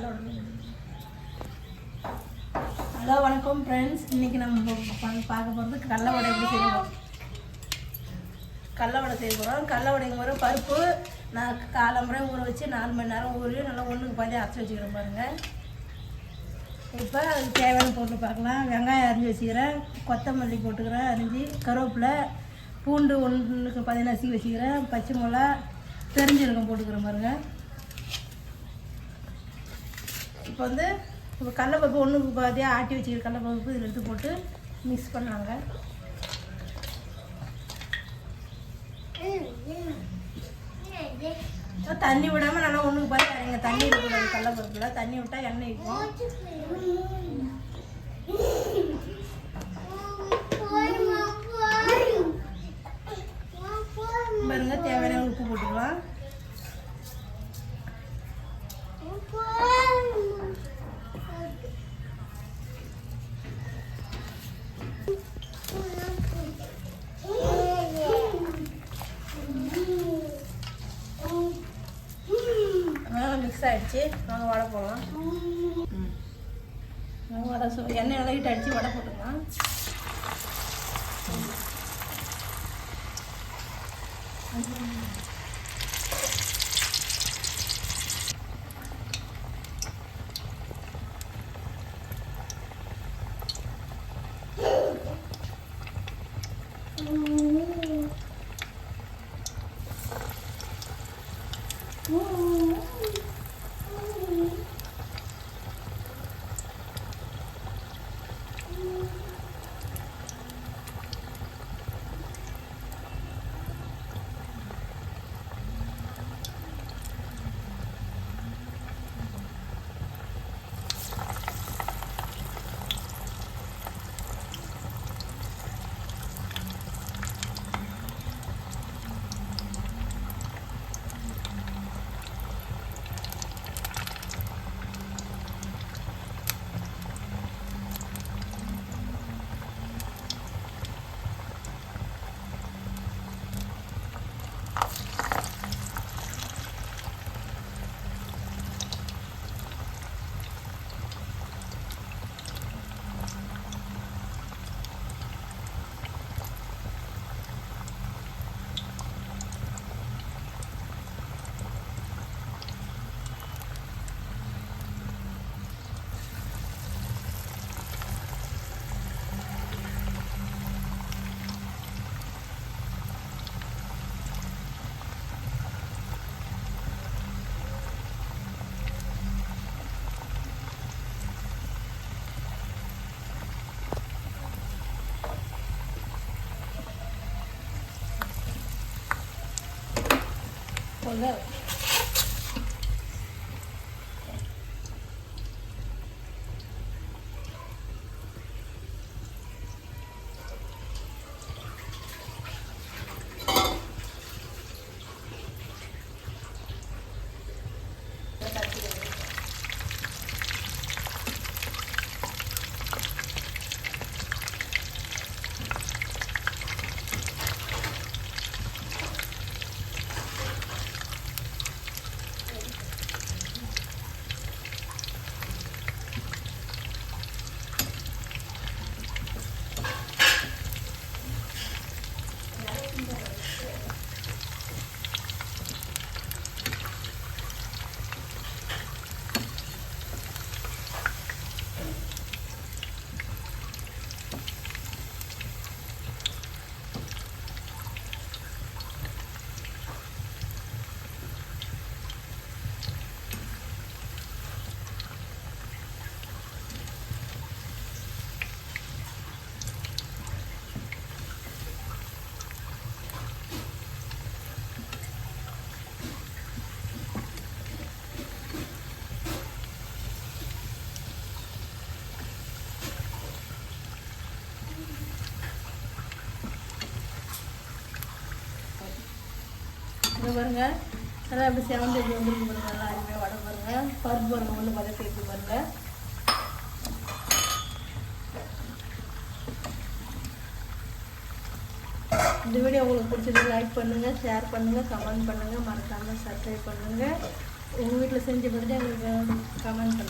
Hello வணக்கம் friends. இன்றைக்கி நம்ம பார்க்க போகிறது கடலை வடை எப்படி செய்யணும். கடலை வடை செய்ய போகிறோம். கடலை வடைங்க வர பருப்பு நான் காலம்புரை ஊற வச்சு 4 மணி நேரம் ஊறி நல்லா ஒன்றுக்கு பாதி அரைச்சி வச்சுக்கிறேன் பாருங்கள். இப்போ அதுக்கு தேவையான பொருள் பார்க்கலாம். வெங்காயம் அரிஞ்சு வச்சுக்கிறேன், கொத்தமல்லி போட்டுக்கிறேன் அரிஞ்சு, கருவேப்பிலை, பூண்டு 1க்கு 10 நசுக்கி வச்சுக்கிறேன், பச்சை மிளகா, பெருஞ்சீரகம் போட்டுக்கிறேன் பாருங்கள். இப்போ இப்போ கடலைப்பருப்பு 1க்கு பாதியாக ஆட்டி வச்சுக்கிற கடலைப்பருப்பு இதில் எடுத்து போட்டு மிக்ஸ் பண்ணாங்க. தண்ணி விடாமல் நல்லா 1க்கு பாதி அரைங்க. தண்ணி இருக்கக்கூடாது கடலைப்பருப்பில். தண்ணி விட்டால் எண்ணெய் இருக்கும். பாருங்க, தேவையான உப்பு போட்டுக்கலாம். மிக்ஸ் ஆகிடுச்சு. நாங்கள் வடை போடலாம். வடை எண்ணெய் லைட் அடித்து வடை போட்டுக்கலாம். இங்கே பாருங்க, நல்லா அப்படி செவந்து எப்படி வந்துருக்கு பாருங்க. நல்லா அருமையாக வடை பாருங்க. பருப்பு பாருங்க, 1 பதத்தை எடுத்து பாருங்க. இந்த வீடியோ உங்களுக்கு பிடிச்சது லைக் பண்ணுங்கள், ஷேர் பண்ணுங்கள், கமெண்ட் பண்ணுங்கள், மறக்காமல் சப்ஸ்கிரைப் பண்ணுங்கள். உங்கள் வீட்டில் செஞ்ச பற்றி எங்களுக்கு கமெண்ட்